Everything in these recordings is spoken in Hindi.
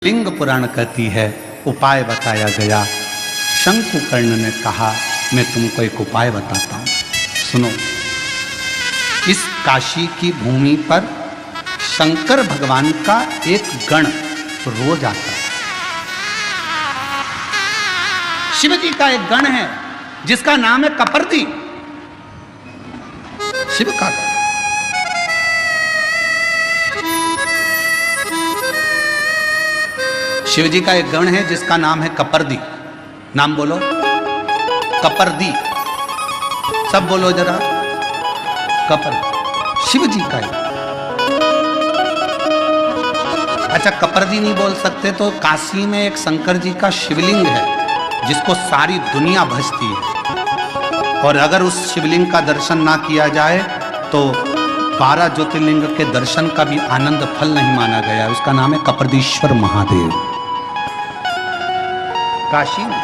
लिंग पुराण कहती है उपाय बताया गया। शंकुकर्ण ने कहा मैं तुमको एक उपाय बताता हूं, सुनो। इस काशी की भूमि पर शंकर भगवान का एक गण रोज आता है। शिव जी का एक गण है जिसका नाम है कपर्दी। शिव का गण। शिव जी का एक गण है जिसका नाम है कपर्दी। नाम बोलो, कपर्दी। सब बोलो जरा, कपर्दी। शिव जी का है। अच्छा, कपर्दी नहीं बोल सकते तो काशी में एक शंकर जी का शिवलिंग है जिसको सारी दुनिया भजती है, और अगर उस शिवलिंग का दर्शन ना किया जाए तो 12 ज्योतिर्लिंग के दर्शन का भी आनंद फल नहीं माना गया। उसका नाम है कपर्दीश्वर महादेव। काशी में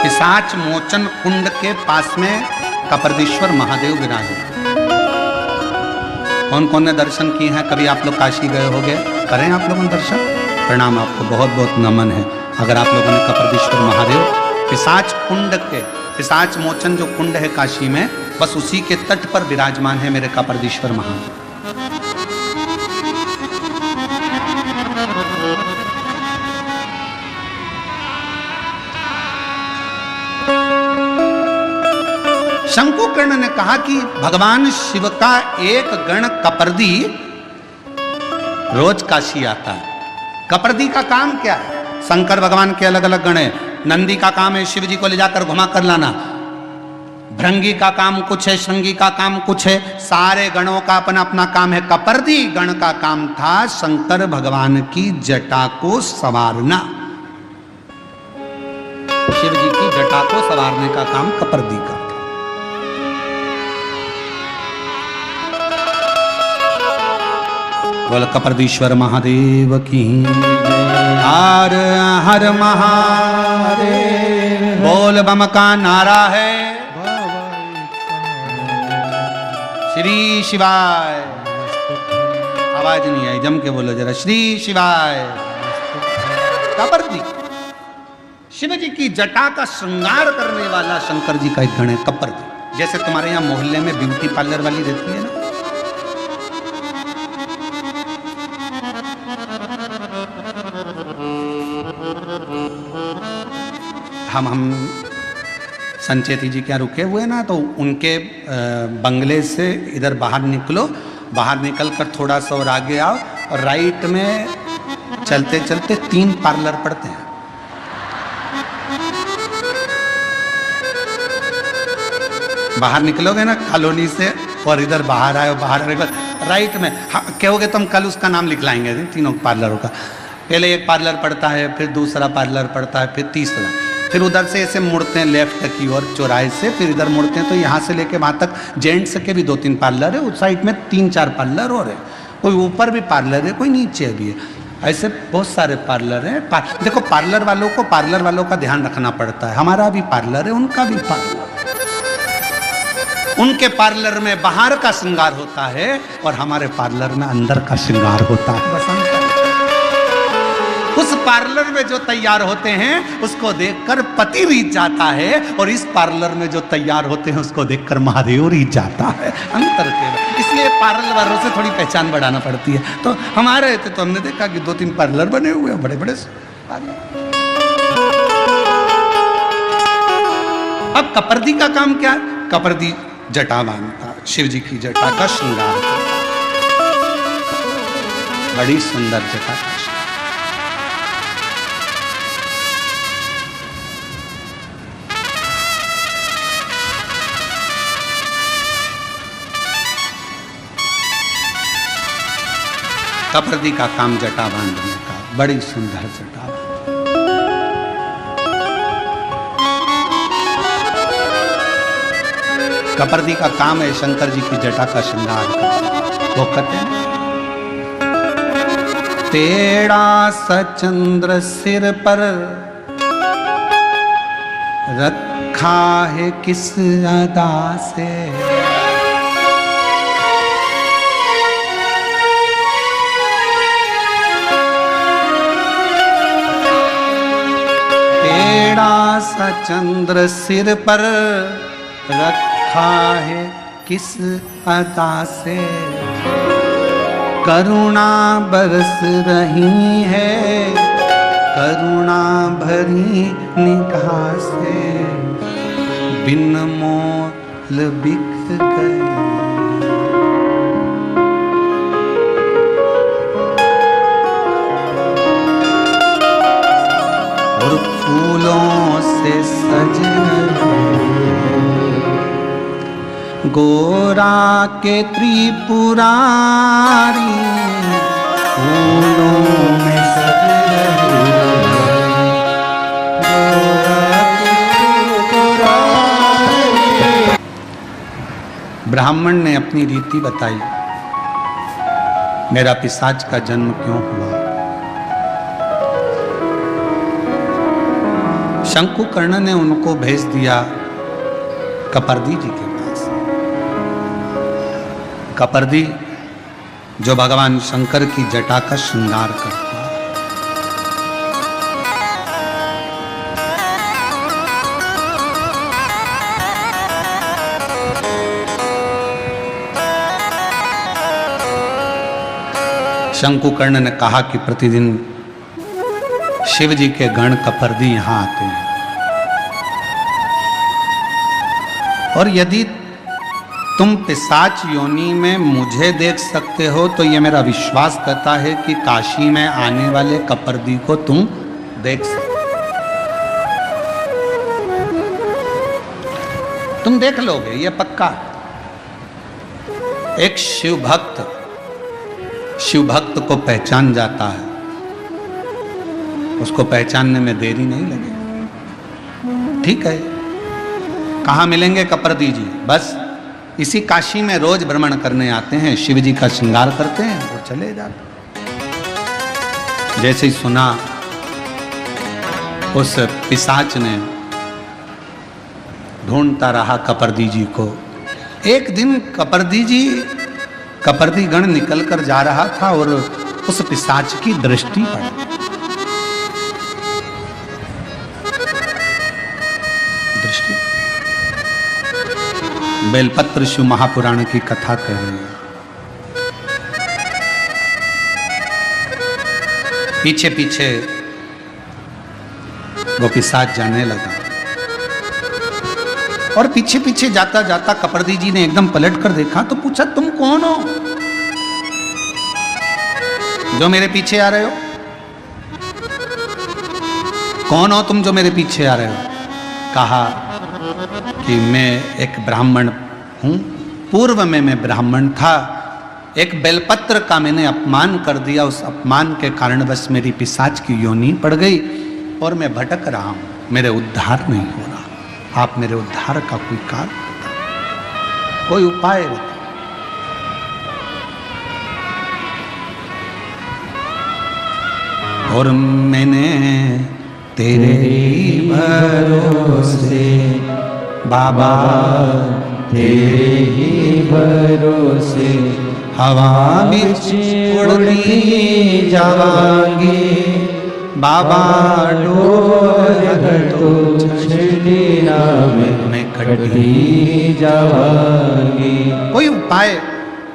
पिशाच मोचन कुंड के पास में कपर्दीश्वर महादेव विराजमान। कौन कौन ने दर्शन किए हैं? कभी आप लोग काशी गए होंगे, करें आप लोगों ने दर्शन? प्रणाम, आपको बहुत बहुत नमन है। अगर आप लोगों ने कपर्दीश्वर महादेव पिशाच कुंड के, पिशाच मोचन जो कुंड है काशी में, बस उसी के तट पर विराजमान है मेरे कपर्दीश्वर महादेव। शंकुकर्ण ने कहा कि भगवान शिव का एक गण कपर्दी रोज काशी आता है। कपर्दी का काम क्या है? शंकर भगवान के अलग अलग गण है। नंदी का काम है शिव जी को ले जाकर घुमा कर लाना। भृंगी का काम कुछ है, श्रृंगी का काम कुछ है। सारे गणों का अपना अपना काम है। कपर्दी गण का काम था शंकर भगवान की जटा को संवारना। शिव जी की जटा को संवारने का काम कपर्दी का। बोल कपर्दीश्वर महादेव की। हर हर महादेव। बोल बम का नारा है श्री शिवाय। आवाज नहीं आई, जम के बोलो जरा, श्री शिवाय। कपर्दी शिव जी की जटा का श्रृंगार करने वाला शंकर जी का एक गण है कपर्दी। जैसे तुम्हारे यहाँ मोहल्ले में ब्यूटी पार्लर वाली रहती है ना, हम संचेती जी क्या रुके हुए ना, तो उनके बंगले से इधर बाहर निकलो, बाहर निकल कर थोड़ा सा और आगे आओ, और राइट में चलते चलते 3 पार्लर पड़ते हैं। बाहर निकलोगे ना कॉलोनी से और इधर बाहर आए, बाहर राइट में कहोगे तुम, कल उसका नाम लिख लाएंगे 3 पार्लरों का। पहले एक पार्लर पड़ता है, फिर दूसरा पार्लर पड़ता है, फिर तीसरा, फिर उधर से ऐसे मुड़ते हैं लेफ्ट की ओर चौराहे से, फिर इधर मुड़ते हैं तो यहाँ से लेके वहाँ तक जेंट्स के भी 2-3 पार्लर है। उस साइड में 3-4 पार्लर और है, कोई ऊपर भी पार्लर है, कोई नीचे भी है। ऐसे बहुत सारे पार्लर हैं। देखो, पार्लर वालों का ध्यान रखना पड़ता है। हमारा भी पार्लर है, उनका भी पार्लर। उनके पार्लर में बाहर का श्रृंगार होता है और हमारे पार्लर में अंदर का श्रृंगार होता है। बसंत उस पार्लर में जो तैयार होते हैं उसको देखकर पति रीझ जाता है, और इस पार्लर में जो तैयार होते हैं उसको देखकर महादेव रीझ जाता है। अंतर के इसलिए पार्लर वालों से थोड़ी पहचान बढ़ाना पड़ती है। तो हमारे थे तो हमने देखा कि 2-3 पार्लर बने हुए हैं, बड़े बड़े पार्लर। अब कपर्दी का काम क्या है? कपर्दी जटा बांधता, शिव जी की जटा का श्रृंगार करता। बड़ी सुंदर जटा का। कपर्दी का काम जटा बांधने का, बड़ी सुंदर जटा। कपर्दी का काम है शंकर जी की जटा का श्रृंगार करना। वो कहते हैं तेरा सचंद्र सिर पर रखा है किस अदा से, का चंद्र सिर पर रखा है किस अदा से, करुणा बरस रही है करुणा भरी निगाह से, बिन मोल बिक गई। और फूलों से सज गोरा के त्रिपुरारी, फूलों में सज ब्राह्मण ने अपनी रीति बताई, मेरा पिशाच का जन्म क्यों हुआ। शंकुकर्ण ने उनको भेज दिया कपर्दी जी के पास। कपर्दी जो भगवान शंकर की जटा का श्रृंगार करता है। शंकुकर्ण ने कहा कि प्रतिदिन शिव जी के गण कपर्दी यहां आते हैं, और यदि तुम पिशाच योनि में मुझे देख सकते हो तो यह मेरा विश्वास करता है कि काशी में आने वाले कपर्दी को तुम देख सकते हो। तुम देख लोगे, यह पक्का। एक शिव भक्त को पहचान जाता है, उसको पहचानने में देरी नहीं लगेगी। ठीक है, कहाँ मिलेंगे कपर्दी जी? बस इसी काशी में रोज भ्रमण करने आते हैं, शिव जी का श्रृंगार करते हैं और चले जाते। जैसे ही सुना, उस पिशाच ने ढूंढता रहा कपर्दी जी को। एक दिन कपर्दी गण निकल कर जा रहा था और उस पिशाच की दृष्टि पड़ी। बेलपत्र शिव महापुराण की कथा कह रही है। पीछे पीछे वो पिशाच जाने लगा, और पीछे पीछे जाता जाता कपर्दी जी ने एकदम पलट कर देखा तो पूछा, तुम कौन हो जो मेरे पीछे आ रहे हो? कौन हो तुम जो मेरे पीछे आ रहे हो? कहा कि मैं एक ब्राह्मण हूं, पूर्व में मैं ब्राह्मण था, एक बेलपत्र का मैंने अपमान कर दिया, उस अपमान के कारण बस मेरी पिशाच की योनि पड़ गई और मैं भटक रहा हूं, मेरे उद्धार नहीं हो रहा। आप मेरे उद्धार का कोई कार्य बताओ, कोई उपाय बताओ। और मैंने तेरे भरोसे बाबा, तेरे ही भरोसे हवा बिच उड़ती जावांगी बाबा, डोर तो छड़ीना में कटी जावांगी। कोई उपाय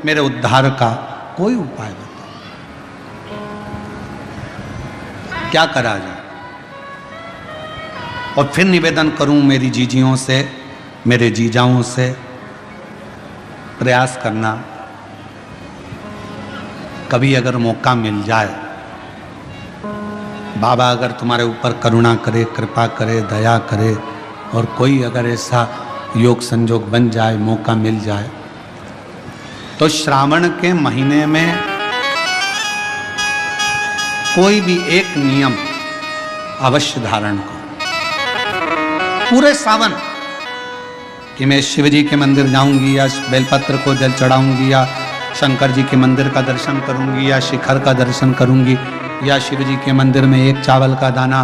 मेरे उद्धार का, कोई उपाय बताओ, क्या करा जाए। और फिर निवेदन करूं मेरी जीजियों से, मेरे जीजाओं से, प्रयास करना कभी अगर मौका मिल जाए, बाबा अगर तुम्हारे ऊपर करुणा करे, कृपा करे, दया करे, और कोई अगर ऐसा योग संजोग बन जाए, मौका मिल जाए, तो श्रावण के महीने में कोई भी एक नियम अवश्य धारण करो। पूरे सावन कि मैं शिव जी के मंदिर जाऊंगी, या बेलपत्र को जल चढ़ाऊंगी, या शंकर जी के मंदिर का दर्शन करूंगी, या शिखर का दर्शन करूंगी, या शिव जी के मंदिर में एक चावल का दाना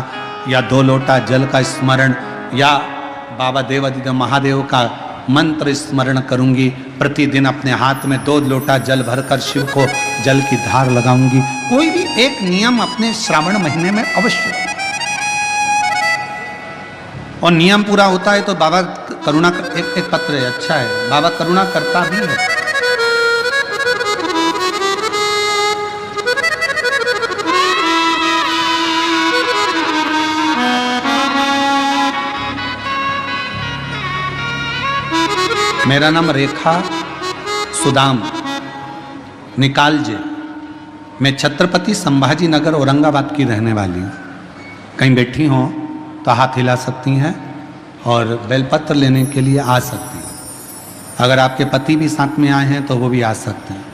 या 2 लोटा जल का स्मरण, या बाबा देवादिदेव महादेव का मंत्र स्मरण करूंगी। प्रतिदिन अपने हाथ में 2 लोटा जल भरकर शिव को जल की धार लगाऊंगी। कोई भी एक नियम अपने श्रावण महीने में अवश्य, और नियम पूरा होता है तो बाबा करुणा एक पत्र है, अच्छा है, बाबा करुणा करता भी है। मेरा नाम रेखा सुदाम निकालजे, मैं छत्रपति संभाजी नगर औरंगाबाद की रहने वाली हूँ। कहीं बैठी हों तो हाथ हिला सकती हैं और बेलपत्र लेने के लिए आ सकती हैं। अगर आपके पति भी साथ में आए हैं तो वो भी आ सकते हैं।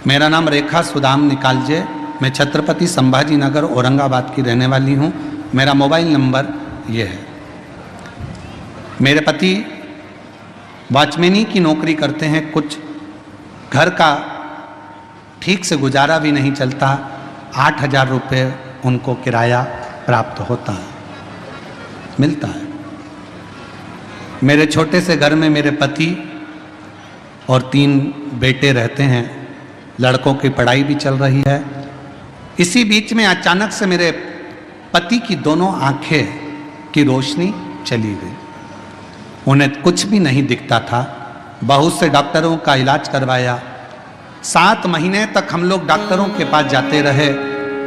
मेरा नाम रेखा सुदाम निकालजे, मैं छत्रपति संभाजी नगर औरंगाबाद की रहने वाली हूँ। मेरा मोबाइल नंबर ये है। मेरे पति वॉचमैनी की नौकरी करते हैं, कुछ घर का ठीक से गुजारा भी नहीं चलता। 8,000 रुपये उनको किराया प्राप्त होता है, मिलता है। मेरे छोटे से घर में मेरे पति और 3 बेटे रहते हैं। लड़कों की पढ़ाई भी चल रही है। इसी बीच में अचानक से मेरे पति की दोनों आंखें की रोशनी चली गई। उन्हें कुछ भी नहीं दिखता था। बहुत से डॉक्टरों का इलाज करवाया। 7 महीने तक हम लोग डॉक्टरों के पास जाते रहे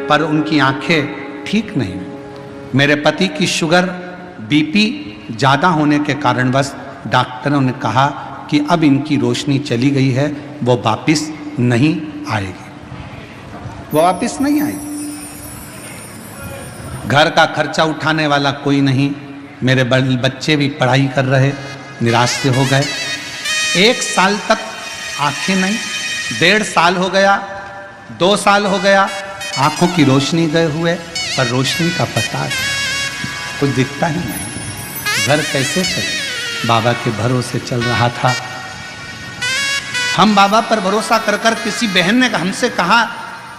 पर उनकी आंखें ठीक नहीं। मेरे पति की शुगर बीपी ज़्यादा होने के कारणवश डॉक्टरों ने कहा कि अब इनकी रोशनी चली गई है, वो वापस नहीं आएगी, वो वापस नहीं आएगी। घर का खर्चा उठाने वाला कोई नहीं। मेरे बच्चे भी पढ़ाई कर रहे, निराश से हो गए। 1 साल तक आंखें नहीं, 1.5 साल हो गया, 2 साल हो गया, आंखों की रोशनी गए हुए, पर रोशनी का पता है, कुछ दिखता ही नहीं। घर कैसे चले? बाबा के भरोसे चल रहा था। हम बाबा पर भरोसा कर कर, किसी बहन ने हमसे कहा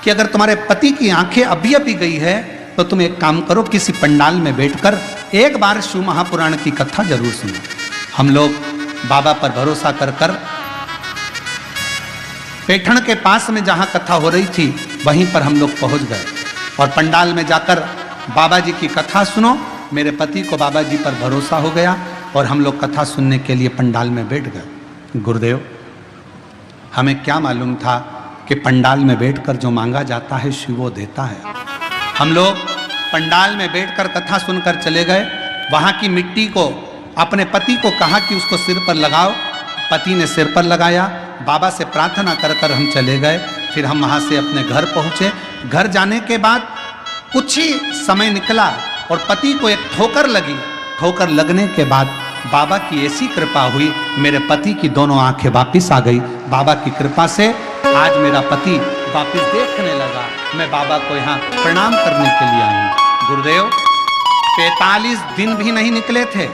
कि अगर तुम्हारे पति की आंखें अभी अभी गई है तो तुम एक काम करो, किसी पंडाल में बैठकर एक बार शिव महापुराण की कथा जरूर सुनो। हम लोग बाबा पर भरोसा कर कर पैठण के पास में जहां कथा हो रही थी वहीं पर हम लोग पहुंच गए और पंडाल में जाकर बाबा जी की कथा सुनो। मेरे पति को बाबा जी पर भरोसा हो गया और हम लोग कथा सुनने के लिए पंडाल में बैठ गए। गुरुदेव, हमें क्या मालूम था कि पंडाल में बैठकर जो मांगा जाता है शिव वो देता है। हम लोग पंडाल में बैठकर कथा सुनकर चले गए। वहाँ की मिट्टी को अपने पति को कहा कि उसको सिर पर लगाओ। पति ने सिर पर लगाया। बाबा से प्रार्थना कर कर हम चले गए। फिर हम वहाँ से अपने घर पहुँचे। घर जाने के बाद कुछ ही समय निकला और पति को एक ठोकर लगी। ठोकर लगने के बाद बाबा की ऐसी कृपा हुई, मेरे पति की दोनों आंखें वापिस आ गई। बाबा की कृपा से आज मेरा पति वापिस देखने लगा। मैं बाबा को यहाँ प्रणाम करने के लिए आई हूँ। गुरुदेव, 45 दिन भी नहीं निकले थे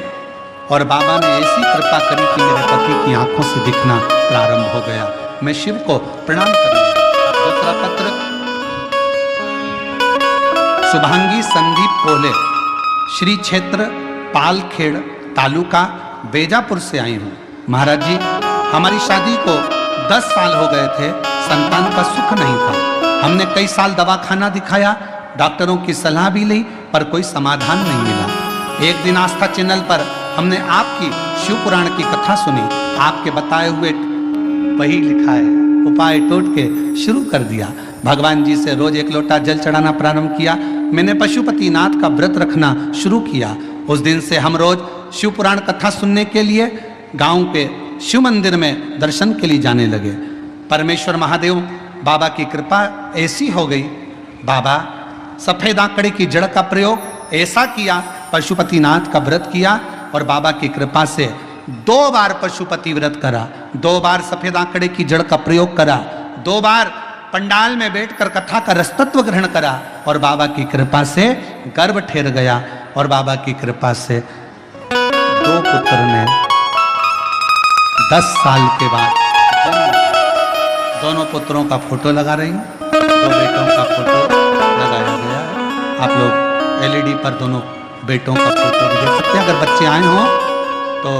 और बाबा ने ऐसी कृपा करी कि मेरे पति की आंखों से दिखना प्रारंभ हो गया। मैं शिव को प्रणाम करूंगा। दूसरा पत्र, शुभांगी संदीप पोले, श्री क्षेत्र पालखेड़, तालुका बेजापुर से आई हूँ। महाराज जी, हमारी शादी को 10 साल हो गए थे, संतान का सुख नहीं था। हमने कई साल दवाखाना दिखाया, डॉक्टरों की सलाह भी ली, पर कोई समाधान नहीं मिला। एक दिन आस्था चैनल पर हमने आपकी शिव पुराण की कथा सुनी। आपके बताए हुए वही लिखा है, उपाय टोट के शुरू कर दिया। भगवान जी से रोज 1 लोटा जल चढ़ाना प्रारंभ किया। मैंने पशुपतिनाथ का व्रत रखना शुरू किया। उस दिन से हम रोज शिव पुराण कथा सुनने के लिए गांव के शिव मंदिर में दर्शन के लिए जाने लगे। परमेश्वर महादेव बाबा की कृपा ऐसी हो गई, बाबा सफेद आंकड़े की जड़ का प्रयोग ऐसा किया, पशुपतिनाथ का व्रत किया और बाबा की कृपा से 2 बार पशुपति व्रत करा, 2 बार सफेद आंकड़े की जड़ का प्रयोग करा, 2 बार पंडाल में बैठकर कथा का रसतत्व ग्रहण करा और बाबा की कृपा से गर्भ ठहर गया और बाबा की कृपा से 2 पुत्र ने 10 साल के बाद जन्म। दोनों पुत्रों का फोटो लगा रही हूँ, 2 बेटों का फोटो लगाया गया है। आप लोग एलईडी पर दोनों बेटों का फोटो भी देख सकते हैं। अगर बच्चे आए हों तो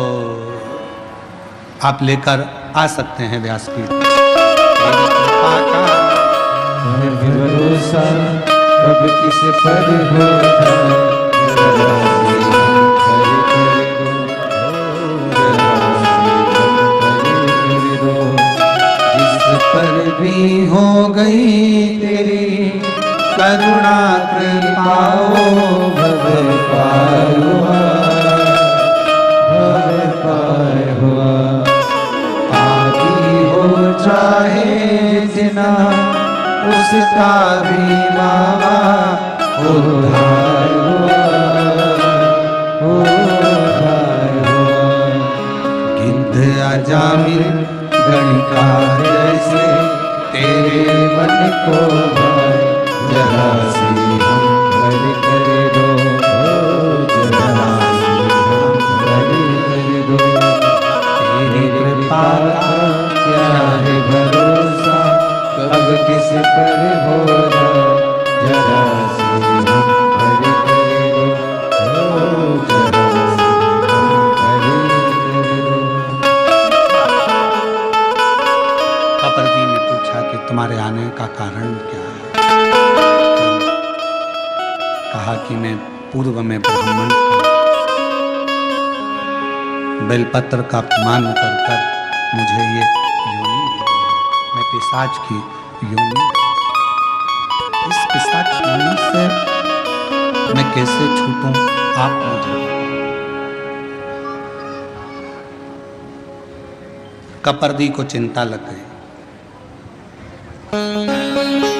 आप लेकर आ सकते हैं व्यासपीठ। भरोसा कब किस पर होता है, गई तेरी करुणा कृपा भव पार हुआ, भव पार हुआ। पापी हो चाहे जितना उसका भी बाबा उद्धार हुआ, उद्धार हुआ। गिद्ध अजामिल गणिकार जैसे तेरे मन को जरा सी हम भर कर दो, जरा सी हम भर कर दो। तेरी कृपा का क्या है भरोसा, कब किस पर होगा, जरा सी हम भर कर दो, जरा सी हम भर कर दो। कपर्दी ने पूछा कि तुम्हारे आने का कारण क्या है? कहा कि मैं पूर्व में ब्राह्मण था, बेलपत्र का अपमान कर कर मुझे ये योनि मिली है। मैं पिशाच की योनि, इस पिशाच योनि से मैं कैसे छूटूं, आप मुझे कपर्दी को चिंता लग गई।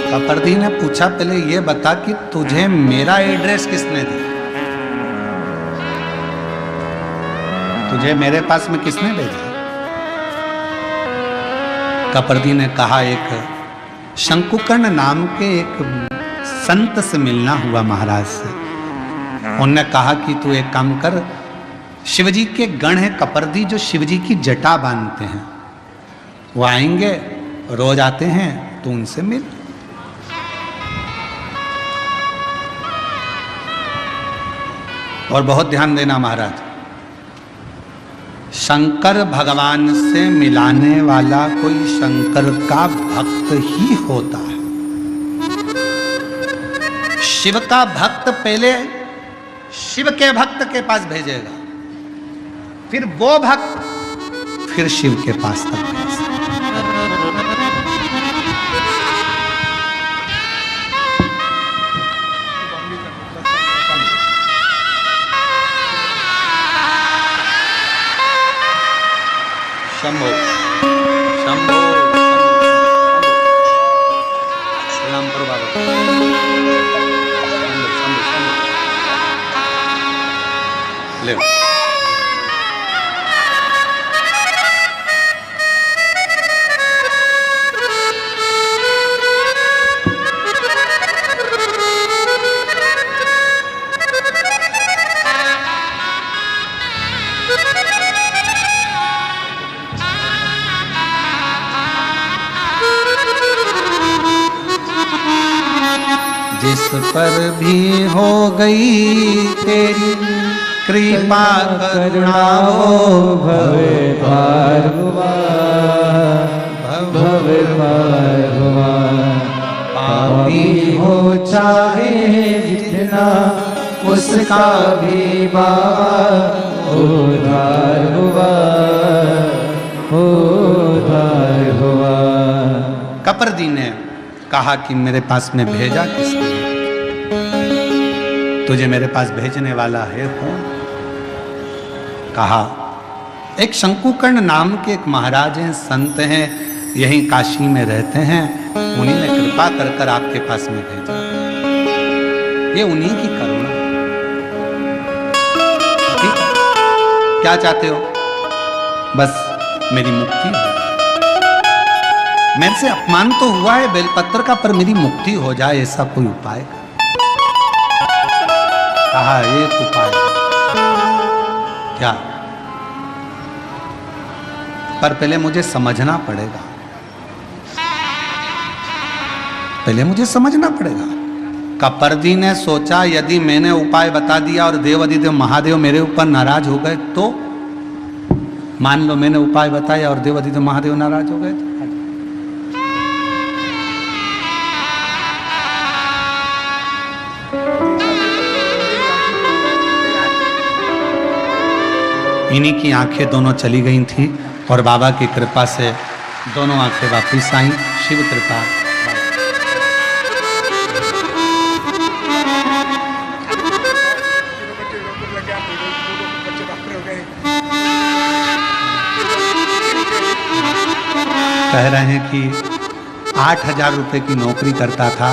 कपर्दी ने पूछा पहले ये बता कि तुझे मेरा एड्रेस किसने दिया, तुझे मेरे पास में किसने भेजा? कपर्दी ने कहा एक शंकुकर्ण नाम के एक संत से मिलना हुआ महाराज से। उन्होंने कहा कि तू एक काम कर, शिवजी के गण है कपर्दी जो शिवजी की जटा बांधते हैं, वो आएंगे, रोज आते हैं, तू उनसे मिल। और बहुत ध्यान देना महाराज, शंकर भगवान से मिलाने वाला कोई शंकर का भक्त ही होता है। शिव का भक्त पहले शिव के भक्त के पास भेजेगा, फिर वो भक्त फिर शिव के पास तक भेजेगा। शंभो शंभो प्रणाम करो बाबा। शंभो शंभो ले जिस पर भी हो गई तेरी कृपा करुणा हो, भव पार हुआ, भव पार हुआ। पापी हो चाहे जितना उसका भी बाबा उद्धार हुआ, उद्धार हुआ। कपर्दी ने कहा कि मेरे पास में भेजा किसने, तुझे मेरे पास भेजने वाला है कौन? कहा एक शंकुकर्ण नाम के एक महाराज हैं, संत हैं, यहीं काशी में रहते हैं, उन्हीं ने कृपा कर कर आपके पास में भेजा। ये उन्हीं की करुणा। ठीक है, क्या चाहते हो? बस मेरी मुक्ति हो, मेरे से अपमान तो हुआ है बेलपत्र का, पर मेरी मुक्ति हो जाए, ऐसा कोई उपाय कर। कहा एक उपाय क्या, पर पहले मुझे समझना पड़ेगा, पहले मुझे समझना पड़ेगा। कपर्दी ने सोचा यदि मैंने उपाय बता दिया और देवाधिदेव महादेव मेरे ऊपर नाराज हो गए तो, मान लो मैंने उपाय बताया और देवाधिदेव महादेव नाराज हो गए तो, इन्हीं की आंखें दोनों चली गई थी और बाबा की कृपा से दोनों आंखें वापिस आई। शिव कृपा। कह रहे हैं कि 8,000 रुपये की नौकरी करता था,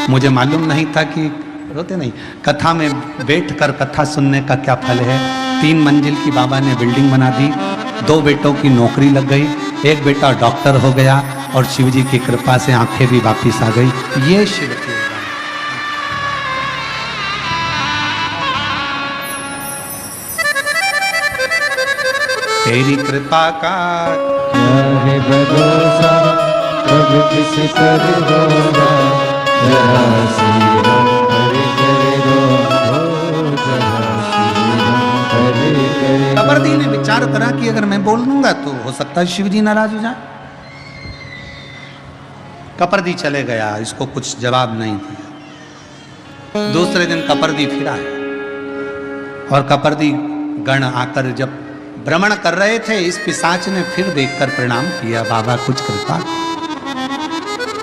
मुझे मालूम नहीं था कि रोते नहीं, कथा में बैठकर कथा सुनने का क्या फल है। 3 मंजिल की बाबा ने बिल्डिंग बना दी, 2 बेटों की नौकरी लग गई, एक बेटा डॉक्टर हो गया और शिव जी की कृपा से आंखें भी वापिस आ गई। ये शिव की तेरी कृपा का क्या है भरोसा, कब किस पर होगा, जहाँ श्री राम हरे करे हो, जहाँ श्री राम हरे करे। कबरदी ने विचार करा कि अगर मैं बोल दूंगा तो हो सकता है शिव जी नाराज हो जाए। कबरदी चले गया, इसको कुछ जवाब नहीं दिया। दूसरे दिन कबरदी फिर आया और कबरदी गण आकर जब भ्रमण कर रहे थे, इस पिशाच ने फिर देखकर प्रणाम किया, बाबा कुछ कृपा,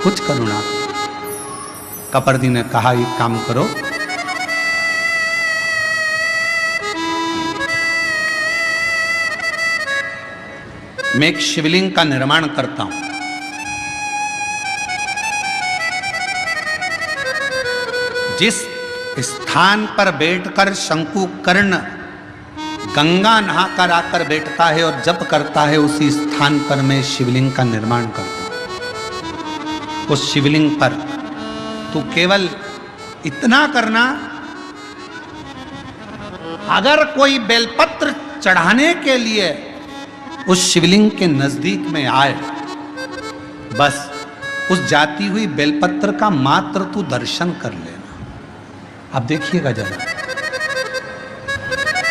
कुछ करुणा। कबरदी ने कहा एक काम करो, मैं एक शिवलिंग का निर्माण करता हूं, जिस स्थान पर बैठकर शंकुकर्ण गंगा नहाकर आकर बैठता है और जप करता है, उसी स्थान पर मैं शिवलिंग का निर्माण करता हूं। उस शिवलिंग पर तू केवल इतना करना, अगर कोई बेलपत्र चढ़ाने के लिए उस शिवलिंग के नजदीक में आए, बस उस जाती हुई बेलपत्र का मात्र तू दर्शन कर लेना। अब देखिएगा जरा,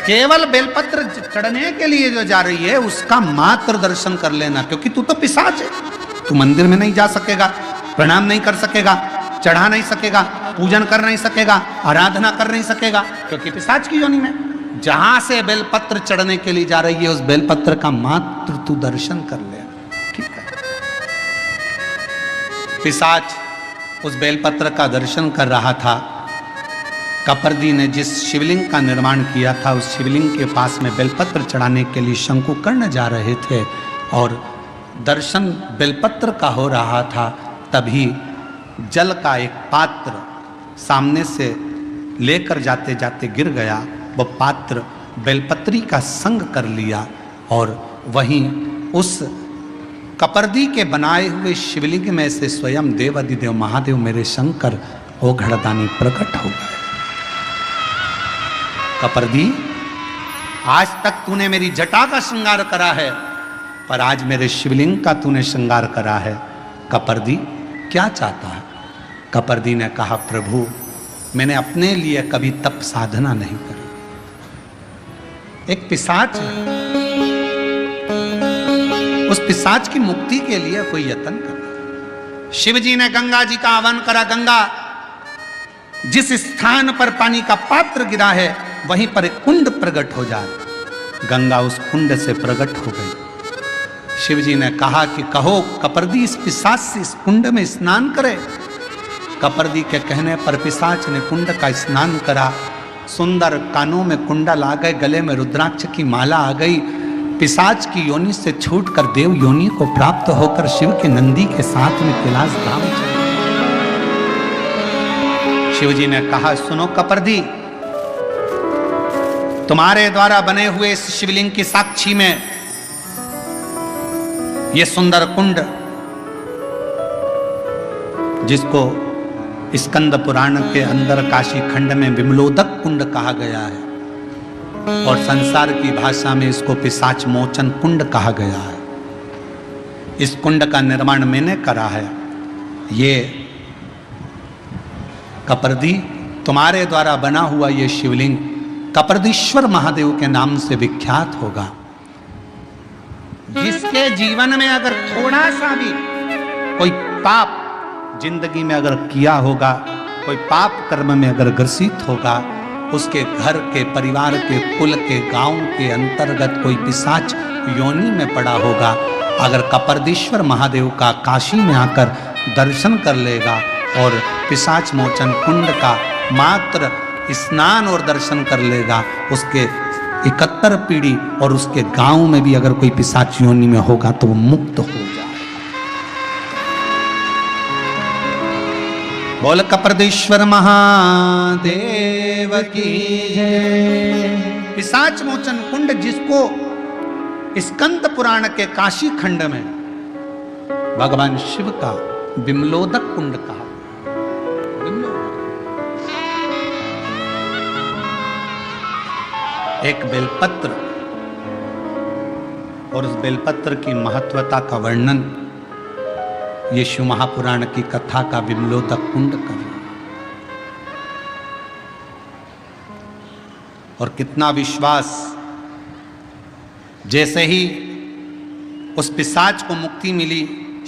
केवल बेलपत्र चढ़ने के लिए जो जा रही है उसका मात्र दर्शन कर लेना, क्योंकि तू तो पिशाच है, तू मंदिर में नहीं जा सकेगा, प्रणाम नहीं कर सकेगा, चढ़ा नहीं सकेगा, पूजन कर नहीं सकेगा, आराधना कर नहीं सकेगा, क्योंकि पिशाच की योनि में। जहां से बेलपत्र चढ़ने के लिए जा रही है उस बेलपत्र का मात्र तू दर्शन कर लेना, ठीक है। पिशाच उस बेलपत्र का दर्शन कर रहा था। कबरदी ने जिस शिवलिंग का निर्माण किया था, उस शिवलिंग के पास में बेलपत्र चढ़ाने के लिए शंकुकर्ण जा रहे थे और दर्शन बेलपत्र का हो रहा था। तभी जल का एक पात्र सामने से लेकर जाते जाते गिर गया। वह पात्र बेलपत्री का संग कर लिया और वहीं उस कबरदी के बनाए हुए शिवलिंग में से स्वयं देवाधिदेव महादेव मेरे शंकर ओ घड़दानी प्रकट हो गए। कबरदी, आज तक तूने मेरी जटा का श्रृंगार करा है, पर आज मेरे शिवलिंग का तूने श्रृंगार करा है। कबरदी क्या चाहता है? कबरदी ने कहा, प्रभु मैंने अपने लिए कभी तप साधना नहीं करी। एक पिशाच है, उस पिशाच की मुक्ति के लिए कोई यत्न कर। शिव जी ने गंगा जी का आह्वान करा। गंगा, जिस स्थान पर पानी का पात्र गिरा है वहीं पर एक कुंड प्रकट हो जाए। गंगा उस कुंड से प्रकट हो गई। शिव जी ने कहा कि कहो कबरदी इस पिशाच से इस कुंड में स्नान करे। कबरदी के कहने पर पिशाच ने कुंड का स्नान करा। सुंदर कानों में कुंडल आ गए, गले में रुद्राक्ष की माला आ गई। पिशाच की योनि से छूटकर देव योनि को प्राप्त होकर शिव के नंदी के साथ में कैलाश धाम चले। शिव जी ने कहा, सुनो कबरदी, तुम्हारे द्वारा बने हुए इस शिवलिंग की साक्षी में यह सुंदर कुंड, जिसको स्कंद पुराण के अंदर काशी खंड में विमलोदक कुंड कहा गया है और संसार की भाषा में इसको पिशाच मोचन कुंड कहा गया है। इस कुंड का निर्माण मैंने करा है। ये कबरदी, तुम्हारे द्वारा बना हुआ ये शिवलिंग कबरदीश्वर महादेव के नाम से विख्यात होगा। जिसके जीवन में अगर थोड़ा सा भी कोई पाप जिंदगी में अगर किया होगा, कोई पाप कर्म में अगर ग्रसित होगा, उसके घर के, परिवार के, कुल के, गांव के अंतर्गत कोई पिशाच योनि में पड़ा होगा, अगर कबरदीश्वर महादेव का काशी में आकर दर्शन कर लेगा और पिशाच मोचन कुंड का मात्र स्नान और दर्शन कर लेगा, उसके 71 पीढ़ी और उसके गांव में भी अगर कोई पिशाच योनि में होगा तो वो मुक्त हो जाए। बोल कप्रदेश्वर महादेव की जय। पिशाच मोचन कुंड, जिसको स्कंद पुराण के काशी खंड में भगवान शिव का विमलोदक कुंड कहा। एक बेलपत्र और उस बेलपत्र की महत्वता का वर्णन ये शिव महापुराण की कथा का विमलोदक कुंड कर रहा है। और कितना विश्वास, जैसे ही उस पिशाच को मुक्ति मिली,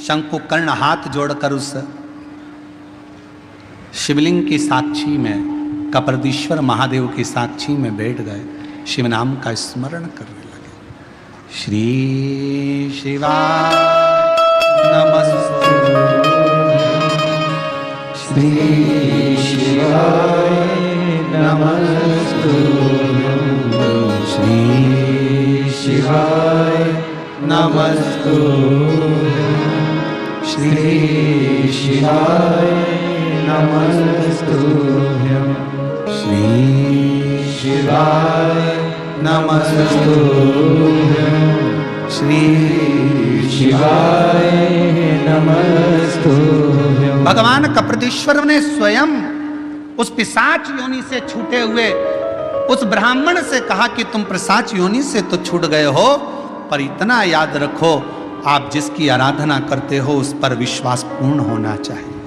शंकुकर्ण हाथ जोड़कर उस शिवलिंग की साक्षी में, कप्रदीश्वर महादेव की साक्षी में बैठ गए, शिव नाम का स्मरण करने लगे। श्री शिवाय नमस्तु, श्री शिवाय नमस्तु, श्री शिवाय नमस्तु, श्री शिवाय नमस्तु, श्री शिवाय नमस्तु, श्री शिवाय नमस्तु। भगवान कप्रदीश्वर ने स्वयं उस पिशाच योनि से छूटे हुए उस ब्राह्मण से कहा कि तुम पिशाच योनि से तो छूट गए हो, पर इतना याद रखो, आप जिसकी आराधना करते हो उस पर विश्वास पूर्ण होना चाहिए।